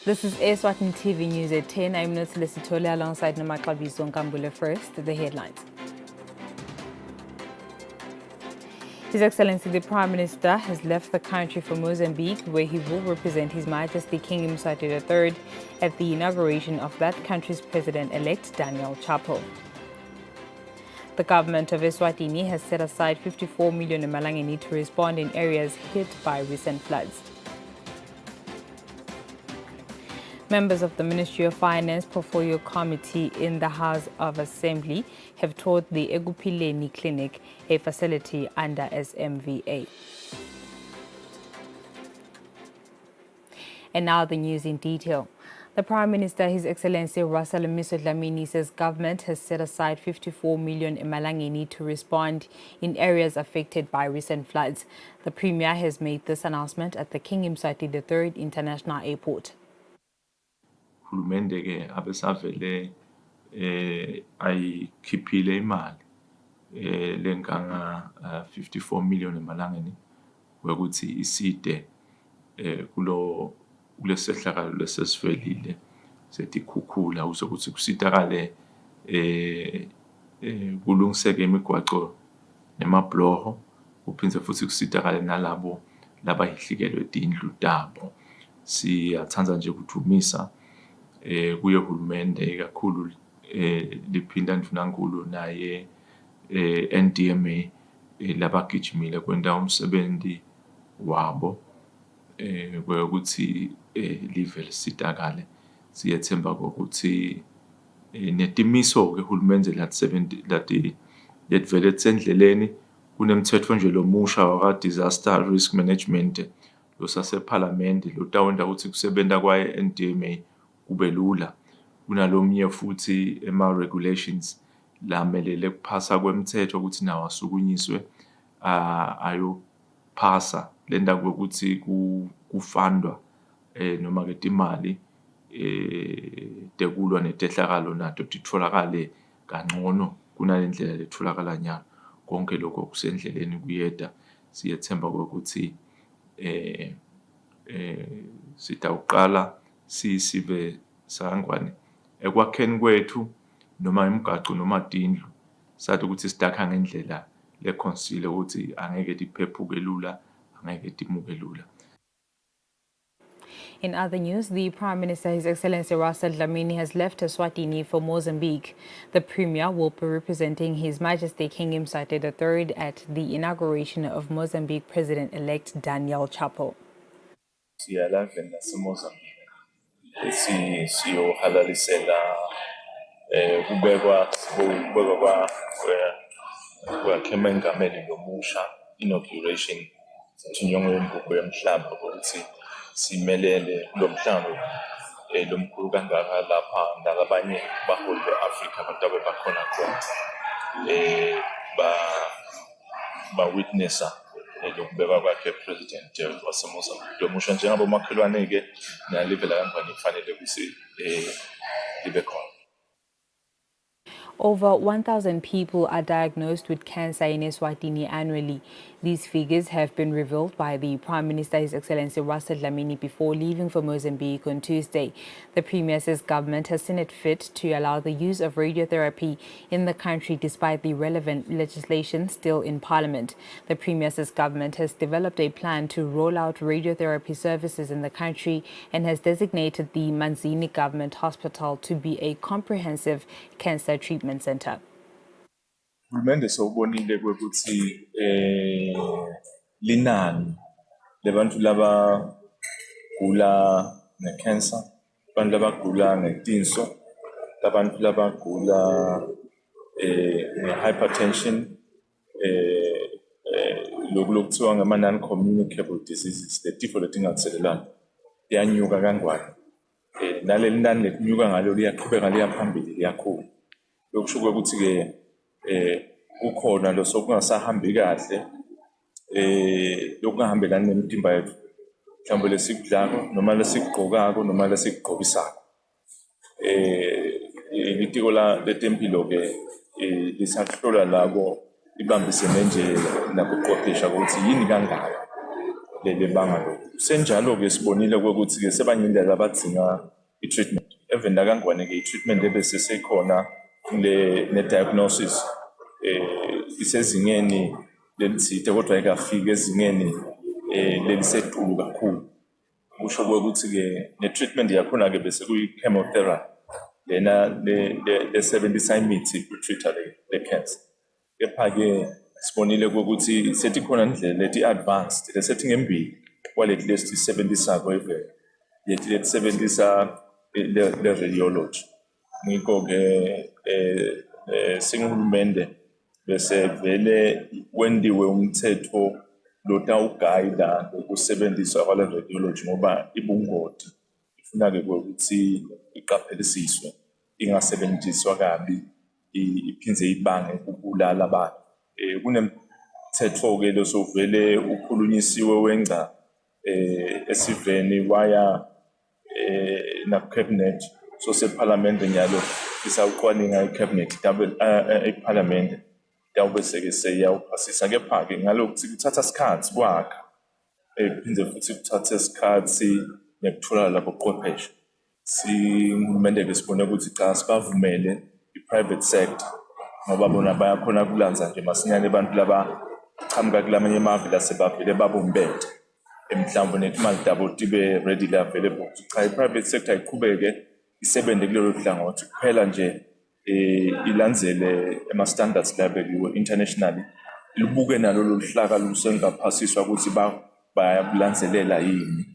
This is Eswatini TV News at 10. I'm Notile Sitole alongside Namaklabiso Nkambule. First, the headlines. His Excellency the Prime Minister has left the country for Mozambique, where he will represent His Majesty King Mswati III at the inauguration of that country's President-elect Daniel Chapo. The government of Eswatini has set aside 54 million emalangeni to respond in areas hit by recent floods. Members of the Ministry of Finance Portfolio Committee in the House of Assembly have toured the Ekuphileni Clinic, a facility under SMVA. And now the news in detail. The Prime Minister, His Excellency Russell Dlamini, says government has set aside 54 million emalangeni to respond in areas affected by recent floods. The Premier has made this announcement at the King Mswati III International Airport. Hulumende ke abesavele ayikhiphile imali lenkanga 54 million emalangeni ukuthi iside kulesehlakalo lesesivelile sethi khukhula uzokuthi kusitakale kulungiseke imigwaco nemabloho uphindze futhi kusitakale nalabo labahlikelwe tindlu tabo. Siyathanza nje ukuthumisa kuye hulumende kakhulu liphinda ndvunankulu naye NDMA labagijimile kwenda umsebenzi wabo ukuthi live lisitakale. Siyethemba ukuthi netimiso ke hulumende lati letvele tsendleleni kunemthetho nje lomusha wa disaster risk management losase parliament lotawenda ukuthi kusebenta kwa NDMA kube lula kunalomnye futhi regulations lamelele kuphasa kwemthetho ukuthi nawo asukunyiswe ayophasa lenda ukuthi kufandwa noma ke imali tekulwa netehlakalo nato titholakale kangcono kunalendlela letholakala nyalo. Konke lokho kusendleleni kuyeda. Siyethemba ukuthi sitawuqala sibe sangwane ekwakheni kwethu noma imigaqo noma tindlu sathi ukuthi sidakha ngendlela lekonsile ukuthi angeke diphephuke lula angeke dimuke lula. In other news, the Prime Minister, His Excellency Russell Dlamini, has left Eswatini for Mozambique. The Premier will be representing His Majesty King Mswati III at the inauguration of Mozambique President-elect Daniel Chapo. Siyohalalisela kubekwa kwemengameli lomusha inauguration inyongo yombuko yomhlaba ukuthi simelele lomhlaba lomkhulu kangaka lapha nalabanye baholi beAfrika abantu abakhona khona ba witnessa lokubekwa kwakhe president waseMozambique lomusha njengabo makhelwane ke nalivela kanjani kufanele kusi libe khona. Over 1,000 people are diagnosed with cancer in Eswatini annually. These figures have been revealed by the Prime Minister, His Excellency Russell Dlamini, before leaving for Mozambique on Tuesday. The Premier says government has seen it fit to allow the use of radiotherapy in the country despite the relevant legislation still in Parliament. The Premier says government has developed a plan to roll out radiotherapy services in the country and has designated the Manzini Government Hospital to be a comprehensive cancer treatment center. Hulumende sawubonile ukuthi linani lebantu laba gula necancer, abantu labagula ngetinso, labantu labagula hypertension, lokuthiwa ngama non-communicable diseases, letifo letingathelelani liyanyuka kangwane. Naleli nani letinyuka ngalo liyaqhubeka liya phambili liyakhula. Lokusho ukuthi ke ukhona lo sokungasahambi kahle lokungahambelani nemidimba yethu mhlawumbe lesikudlako noma lesikugqokako noma lesikugqokisako litiko letempilo ke lisahlola labo libambisene nje nakuqoqesha ukuthi yini kangaka lele banga lokho Senjalo-ke sibonile ukuthi-ke sebanyindlela abadzinga i-treatment. Even nakangwane-ke i-treatment ebese sekhona ne-diagnosis isezingeni lelithide kodwa ayikafiki ezingeni lelisetulu kakhulu. Kusho ukuthi-ke ne-treatment yakhona-ke bese kuyi-chemotherapy lena le-sebenzisa imithi ukutreat-a le-cancer. Kepha-ke sibonile ukuthi sethi khona indlela leti-advanced lesethi ngembili kwaleti lesisebenzisako leti letisebenzisa le-radiology. Ngikho-ke singumende bese vele wendiwe umthetho lotawugayida ukusebenziswa kwale-radiology ngoba ibungoti. Ifuna-ke ukuthi iqaphelisiswe, ingasebenziswa kabi, iphindze ibange ukubulala abantu. Kunemthetho-ke losovele ukhulunyisiwe wenca esiveni waya na-cabinet sosephalamende nyalo isawucwaninga i-cabinet iphalamende yawube seke seyawuphasisa. Kepha-ke ngalokuthi kuthatha isikhathi kwakha phindze futhi kuthatha isikhathi nekuthola lapho uqwepheshe. Singumende-ke sibone ukuthi cha sibavumele i-private sector ngoba bona bayakhona kulanza nje masinyane abantu laba chamuka kulamanye amave lasebavele babumbethe mhlawumbe netimali dabo tibe readily available. Cha i-private sector iqhubeke isebenze kulelo hlangothi kuphela nje ilandzele ama-standards labekiwe internationally, libuke nalo luhlaka lusengaphasiswa ukuthi bayakulandzelela yini.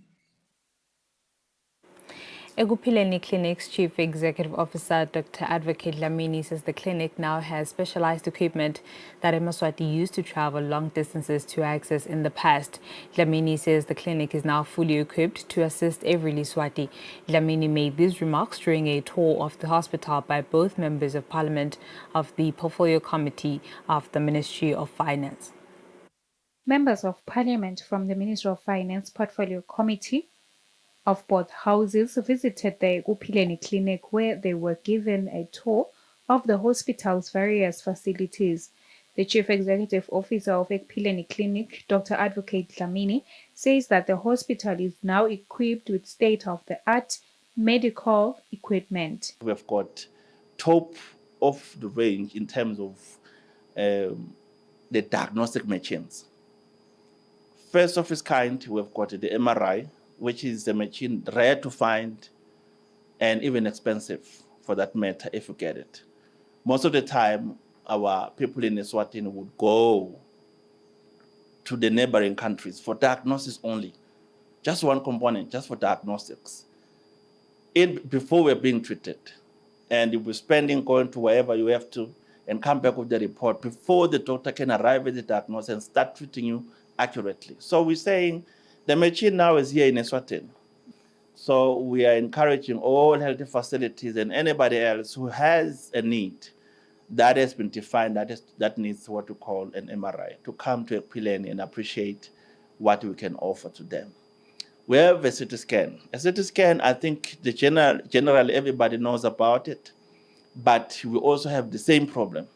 Ekuphileni Clinic's Chief Executive Officer, Dr. Advocate Dlamini, says the clinic now has specialized equipment that eMswati used to travel long distances to access in the past. Dlamini says the clinic is now fully equipped to assist every Liswati. Dlamini made these remarks during a tour of the hospital by both members of Parliament of the Portfolio Committee of the Ministry of Finance. Members of Parliament from the Ministry of Finance Portfolio Committee of both houses visited the Ekuphileni Clinic, where they were given a tour of the hospital's various facilities. The Chief Executive Officer of Ekuphileni Clinic, Dr. Advocate Dlamini, says that the hospital is now equipped with state-of-the-art medical equipment. We have got top of the range in terms of the diagnostic machines. First of its kind, we have got the MRI, which is a machine rare to find and even expensive for that matter if you get it. Most of the time, our people in Eswatini would go to the neighboring countries for diagnosis only. Just one component, just for diagnostics. Before we're being treated. And you'll be spending going to wherever you have to and come back with the report before the doctor can arrive at the diagnosis and start treating you accurately. So we're saying the machine now is here in Eswatini. So we are encouraging all health facilities and anybody else who has a need that has been defined, that needs what we call an MRI, to come to Ekuphileni and appreciate what we can offer to them. We have a CT scan. A CT scan, I think generally everybody knows about it, but we also have the same problem,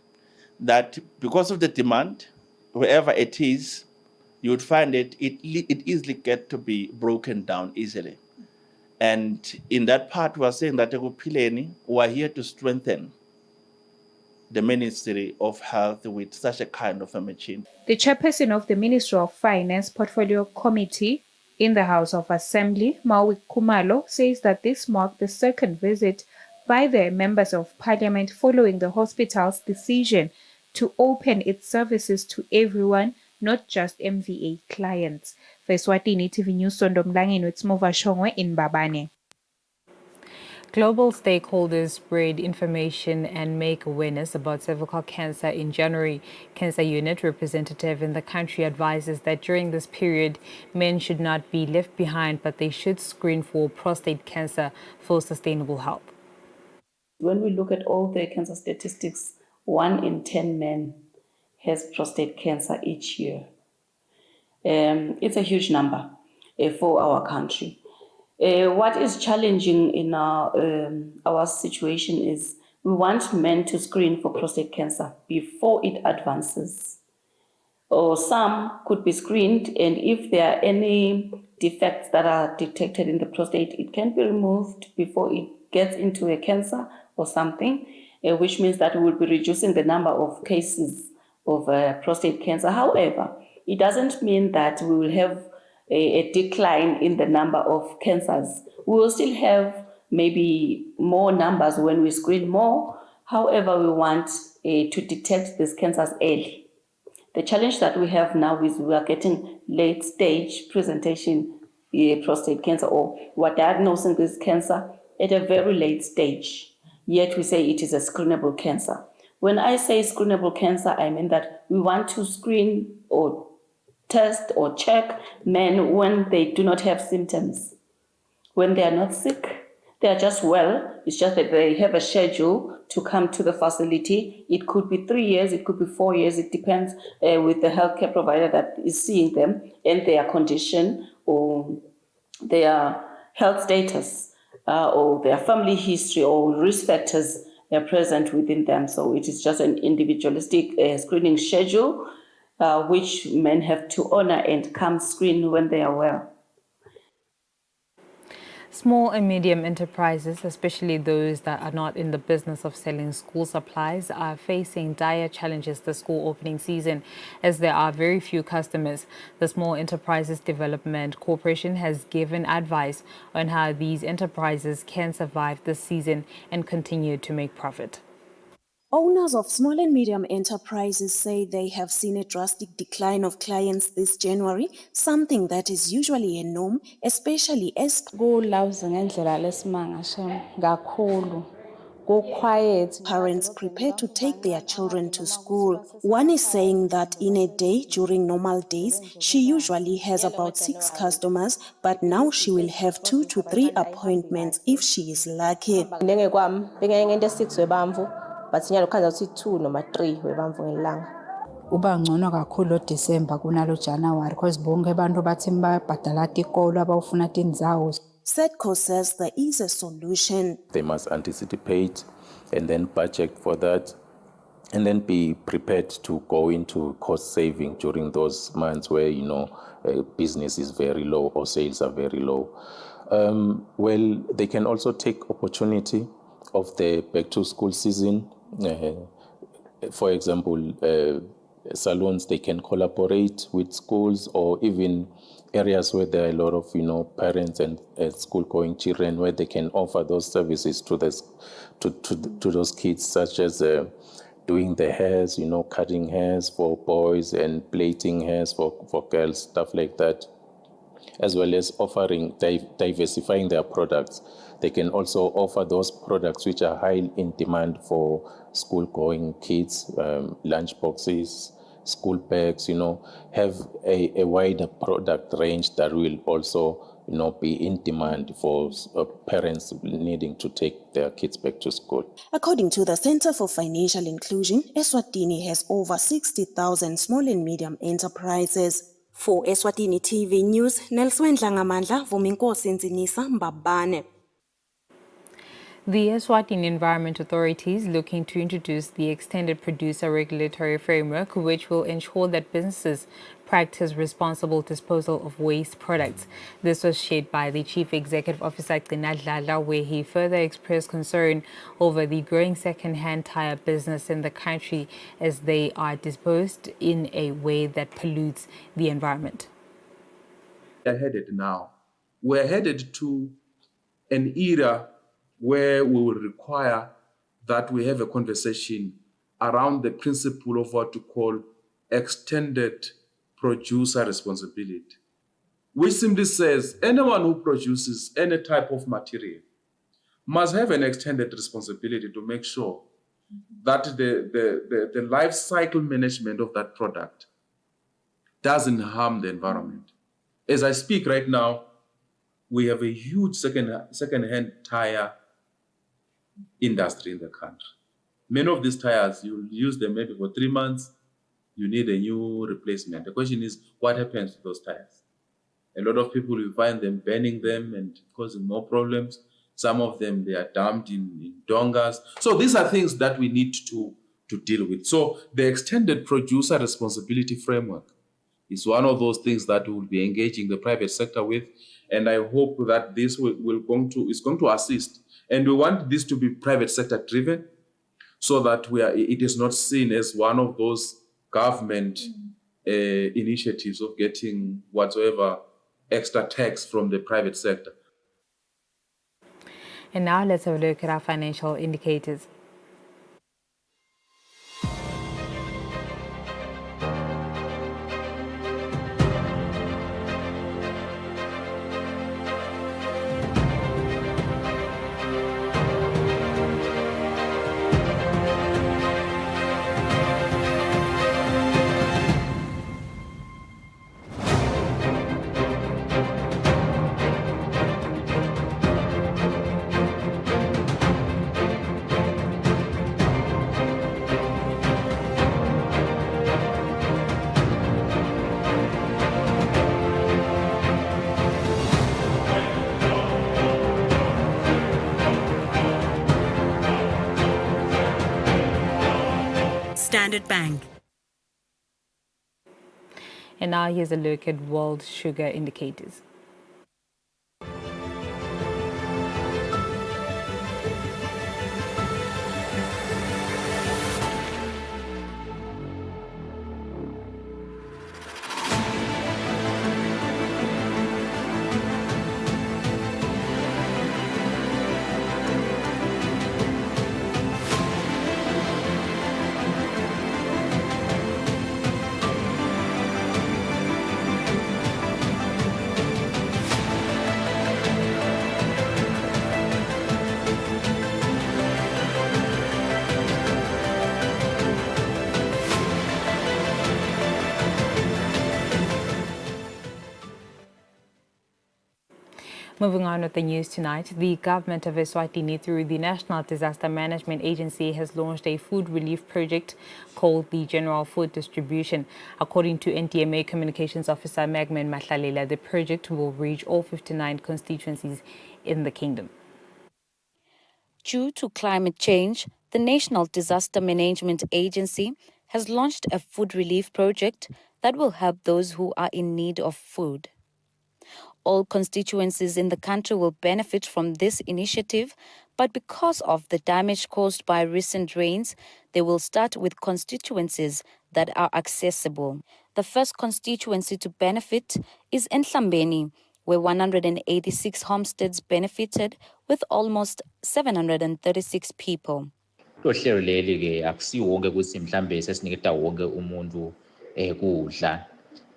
that because of the demand, wherever it is, you would find it easily get to be broken down easily. And in that part, we are saying that Ekuphileni, we are here to strengthen the Ministry of Health with such a kind of a machine. The chairperson of the Ministry of Finance Portfolio Committee in the House of Assembly, Maui Kumalo, says that this marked the second visit by the members of Parliament following the hospital's decision to open its services to everyone, not just MVA clients. For Eswatini TV News, Sondomlangeni with Smova Shongwe in Babane. Global stakeholders spread information and make awareness about cervical cancer in January. Cancer Unit representative in the country advises that during this period, men should not be left behind, but they should screen for prostate cancer for sustainable health. When we look at all the cancer statistics, 1 in 10 men has prostate cancer each year. It's a huge number for our country. What is challenging in our situation is we want men to screen for prostate cancer before it advances. or some could be screened, and if there are any defects that are detected in the prostate, it can be removed before it gets into a cancer or something, which means that we will be reducing the number of cases of prostate cancer. However, it doesn't mean that we will have a decline in the number of cancers. We will still have maybe more numbers when we screen more. However, we want to detect these cancers early. The challenge that we have now is we are getting late stage presentation prostate cancer, or we're diagnosing this cancer at a very late stage, yet we say it is a screenable cancer. When I say screenable cancer, I mean that we want to screen or test or check men when they do not have symptoms, when they are not sick, they are just well. It's just that they have a schedule to come to the facility. It could be 3 years, it could be 4 years. It depends with the healthcare provider that is seeing them and their condition or their health status or their family history or risk factors are present within them. So it is just an individualistic screening schedule which men have to honor and come screen when they are well. Small and medium enterprises, especially those that are not in the business of selling school supplies, are facing dire challenges this school opening season as there are very few customers. The Small Enterprises Development Corporation has given advice on how these enterprises can survive this season and continue to make profit. Owners of small and medium enterprises say they have seen a drastic decline of clients this January, something that is usually a norm, especially as parents prepare to take their children to school. One is saying that in a day during normal days, she usually has about 6 customers, but now she will have 2 to 3 appointments if she is lucky. But sinyalo khanza ukuthi 2 noma 3 webamvu ngelanga. Uba ngcono kakhulu lo December kunalo January because bonke abantu bathi bayabhadala tikolo abawufuna tindzawo. Setco says there is a solution. They must anticipate and then budget for that and then be prepared to go into cost saving during those months where, business is very low or sales are very low. Well, they can also take opportunity of the back to school season. For example, salons, they can collaborate with schools or even areas where there are a lot of, parents and school-going children where they can offer those services to those kids, such as doing the hairs, cutting hairs for boys and plaiting hairs for girls, stuff like that, as well as offering, diversifying their products. They can also offer those products which are high in demand for school-going kids, lunch boxes, school bags, have a wider product range that will also, be in demand for parents needing to take their kids back to school. According to the Center for Financial Inclusion, Eswatini has over 60,000 small and medium enterprises. For Eswatini TV News, Nelson Dlangamandla, Vuminkosi Nzinisa, Mbabane. The Eswatini Environment Authority is looking to introduce the Extended Producer Regulatory Framework, which will ensure that businesses practice responsible disposal of waste products. This was shared by the Chief Executive Officer, Gcina Dladla, where he further expressed concern over the growing second-hand tire business in the country as they are disposed in a way that pollutes the environment. We're headed now. We're headed to an era where we will require that we have a conversation around the principle of what to call extended producer responsibility, which simply says anyone who produces any type of material must have an extended responsibility to make sure that the life cycle management of that product doesn't harm the environment. As I speak right now, we have a huge second-hand tire industry in the country. Many of these tires, you use them maybe for 3 months, you need a new replacement. The question is, what happens to those tires? A lot of people, you find them burning them and causing more problems. Some of them, they are dumped in dongas. So these are things that we need to to deal with. So the extended producer responsibility framework is one of those things that we will be engaging the private sector with, and I hope that this is going to assist. And we want this to be private sector driven, so that it is not seen as one of those government initiatives of getting whatsoever extra tax from the private sector. And now let's have a look at our financial indicators. Standard Bank. And now here's a look at world sugar indicators. Moving on with the news tonight, the government of Eswatini, through the National Disaster Management Agency, has launched a food relief project called the General Food Distribution. According to NTMA Communications Officer Magman Mahlalela, the project will reach all 59 constituencies in the kingdom. Due to climate change, the National Disaster Management Agency has launched a food relief project that will help those who are in need of food. All constituencies in the country will benefit from this initiative, but because of the damage caused by recent rains, they will start with constituencies that are accessible. The first constituency to benefit is Enhlambeni, where 186 homesteads benefited with almost 736 people. Lohlelo leli ke akusiwonke ukuthi mhlambe sesiniketa wonke umuntu kudla,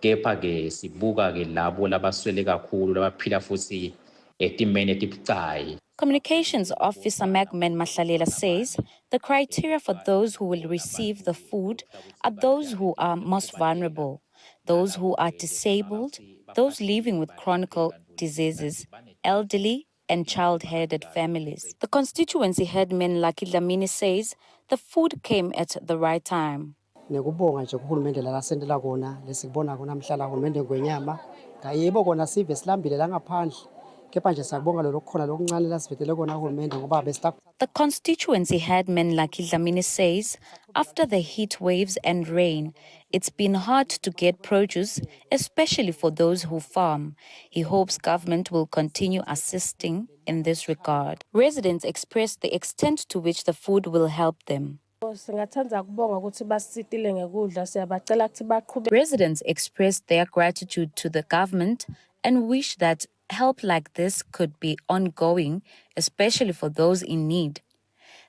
kepha ke sibuka ke labo labaswele kakhulu labaphila futhi etimeni etibucayi. Communications Officer Magman Mahlalela says the criteria for those who will receive the food are those who are most vulnerable, those who are disabled, those living with chronic diseases, elderly, and child-headed families. The constituency headman Lucky Dlamini says the food came at the right time. Nekubonga nje kuhulumende la sendela kona lesikubona kona mhlala hulumende ngwenyama ngayebo kona sive silambile la ngaphandle kepha nje sakubonga lo lokukhona lokuncane la sivetele kona hulumende ngoba besita. The constituency headman Lucky Dlamini says after the heat waves and rain, it's been hard to get produce, especially for those who farm. He hopes government will continue assisting in this regard. Residents expressed the extent to which the food will help them. Residents expressed their gratitude to the government and wish that help like this could be ongoing, especially for those in need.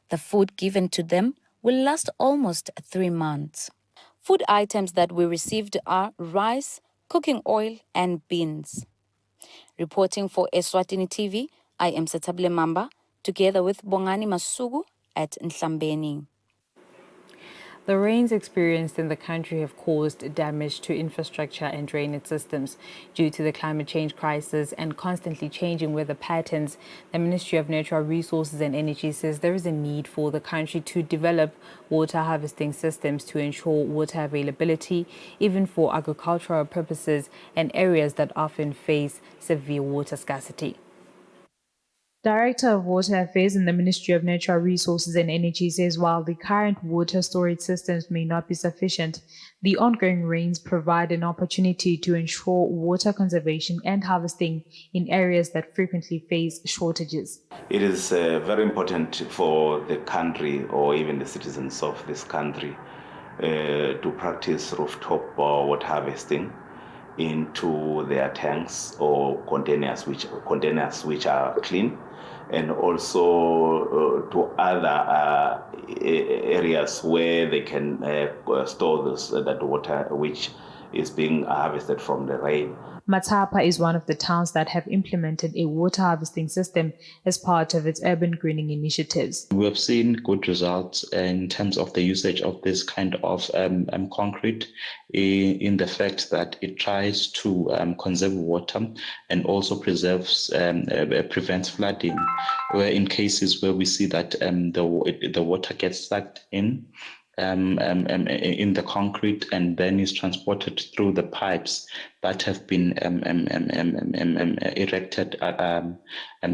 The food given to them will last almost 3 months. Food items that we received are rice, cooking oil, and beans. Reporting for Eswatini TV, I am Setable Mamba, together with Bongani Masugu at Nhlambeni. The rains experienced in the country have caused damage to infrastructure and drainage systems. Due to the climate change crisis and constantly changing weather patterns, the Ministry of Natural Resources and Energy says there is a need for the country to develop water harvesting systems to ensure water availability, even for agricultural purposes and areas that often face severe water scarcity. Director of Water Affairs in the Ministry of Natural Resources and Energy says while the current water storage systems may not be sufficient, the ongoing rains provide an opportunity to ensure water conservation and harvesting in areas that frequently face shortages. It is very important for the country or even the citizens of this country to practice rooftop water harvesting into their tanks or containers which are clean, and also to other areas where they can store that water which is being harvested from the rain. Matapa is one of the towns that have implemented a water harvesting system as part of its urban greening initiatives. We have seen good results in terms of the usage of this kind of concrete in the fact that it tries to conserve water and also prevents flooding, where in cases where we see that the water gets sucked in the concrete and then is transported through the pipes that have been erected and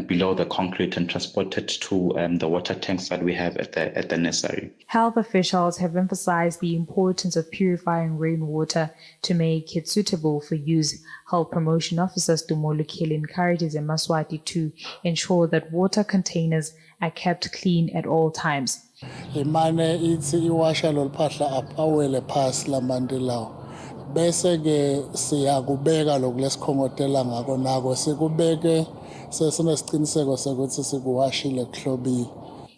below the concrete and transported to the water tanks that we have at the nursery. Health officials have emphasized the importance of purifying rainwater to make it suitable for use. Health promotion officer Stumolo Kele encourages Emaswati to ensure that water containers are kept clean at all times. Imane ithi iwasha loluphahla apawele phasi lamanti lawo bese ke siyakubeka lokulesikhongotela ngako nako sikubeke sesinesiqiniseko sokuthi sikuwashile kuhlobile.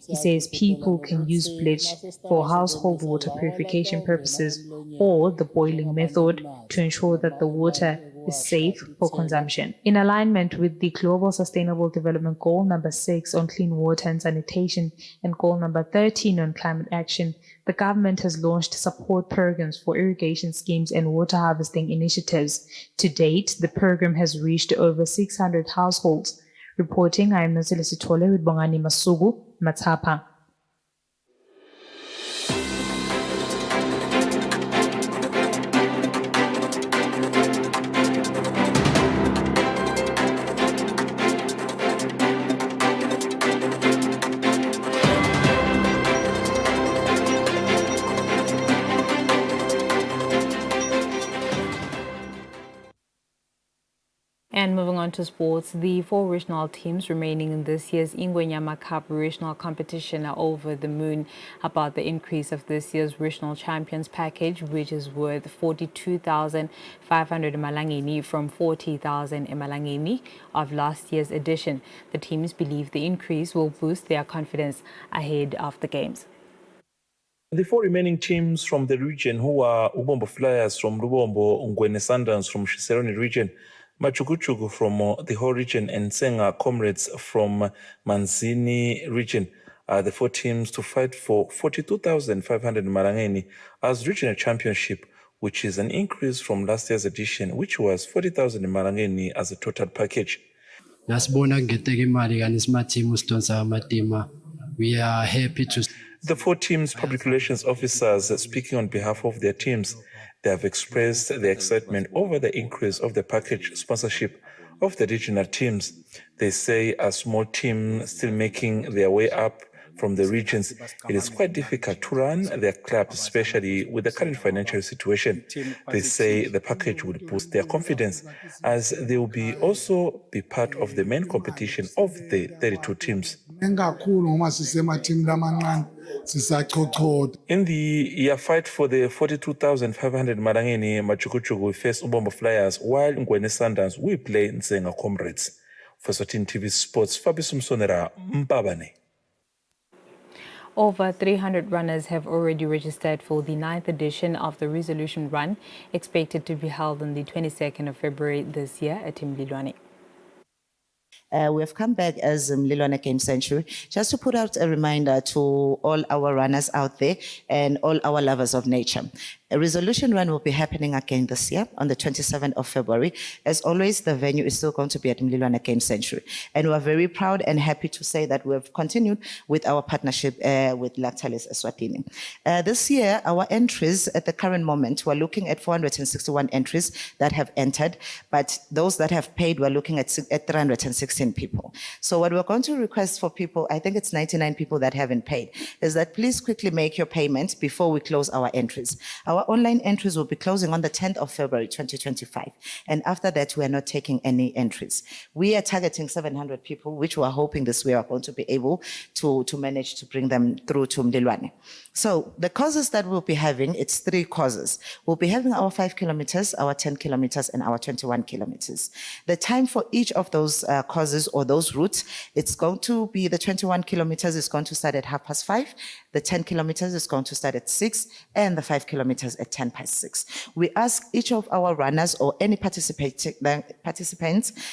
He says people can use bleach for household water purification purposes or the boiling method to ensure that the water is safe for consumption. In alignment with the Global Sustainable Development Goal number 6 on clean water and sanitation and Goal number 13 on climate action, the government has launched support programs for irrigation schemes and water harvesting initiatives. To date, the program has reached over 600 households. Reporting, I am Nazile Sitole with Bongani Masugu, Matapa. And moving on to sports, the 4 regional teams remaining in this year's Ingwenyama Cup regional competition are over the moon about the increase of this year's regional champions package, which is worth 42,500 emalangeni from 40,000 emalangeni of last year's edition. The teams believe the increase will boost their confidence ahead of the games. The 4 remaining teams from the region, who are Ubombo Flyers from Lubombo, Ngwene Sundowns from Shiseloni region, Machukuchuku from the whole region, and Senga Comrades from Manzini region are the 4 teams to fight for 42,500 Marangeni as regional championship, which is an increase from last year's edition, which was 40,000 Marangeni as a total package. We are happy to. The 4 teams' public relations officers speaking on behalf of their teams, they have expressed their excitement over the increase of the package sponsorship of the regional teams. They say a small team still making their way up from the regions, it is quite difficult to run their clubs, especially with the current financial situation. They say the package would boost their confidence as they will also be part of the main competition of the 32 teams. In the fight for the 42,500 Marangeni, Machukuchuku will face Ubombo Flyers, while Ngwene Sundowns will play Nsenga Comrades. For Sotin TV Sports, Fabisum Sonera, Mbabane. Over 300 runners have already registered for the 9th edition of the Resolution Run, expected to be held on the 22nd of February this year at Mlilwane. We have come back as Mlilwane Game Century just to put out a reminder to all our runners out there and all our lovers of nature. A resolution run will be happening again this year on the 27th of February. As always, the venue is still going to be at Mlilwane Game Sanctuary. And we're very proud and happy to say that we've continued with our partnership with Lactalis Eswatini. This year, our entries at the current moment, we're looking at 461 entries that have entered, but those that have paid, we're looking at 316 people. So what we're going to request for people, I think it's 99 people that haven't paid, is that please quickly make your payment before we close our entries. Our online entries will be closing on the 10th of February 2025. And after that, we are not taking any entries. We are targeting 700 people, which we are hoping this way are going to be able to manage to bring them through to Mlilwane. So the causes that we'll be having, it's 3 causes. We'll be having our 5 kilometers, our 10 kilometers, and our 21 kilometers. The time for each of those causes or those routes, it's going to be the 21 kilometers is going to start at 5:30. The 10 kilometers is going to start at 6, and the 5 kilometers at 6:10. We ask each of our runners or any participants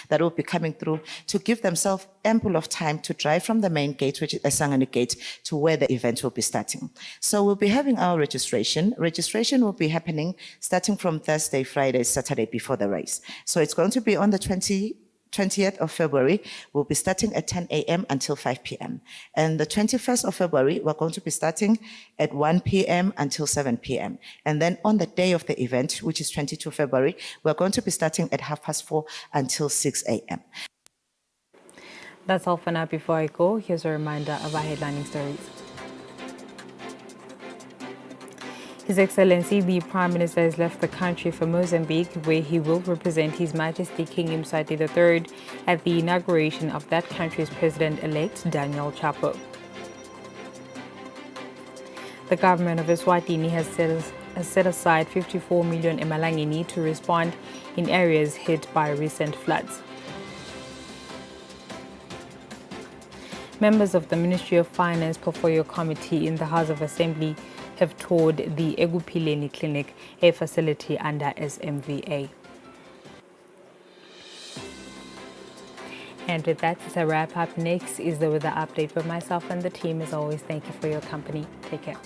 that will be coming through to give themselves ample of time to drive from the main gate, which is Esangani Gate, to where the event will be starting. So we'll be having our registration. Registration will be happening starting from Thursday, Friday, Saturday before the race. So it's going to be on the 20th of February. We'll be starting at 10 a.m. until 5 p.m. And the 21st of February, we're going to be starting at 1 p.m. until 7 p.m. And then on the day of the event, which is 22 February, we're going to be starting at 4:30 until 6 a.m. That's all for now. Before I go, here's a reminder of our headlining stories. His Excellency, the Prime Minister, has left the country for Mozambique, where he will represent His Majesty King Mswati III at the inauguration of that country's President-elect, Daniel Chapo. The government of Eswatini has set aside 54 million emalangeni to respond in areas hit by recent floods. Members of the Ministry of Finance Portfolio Committee in the House of Assembly have toured the Ekuphileni Clinic, a facility under SMVA. And with that, it's a wrap up. Next is the weather update. For myself and the team, as always, thank you for your company. Take care.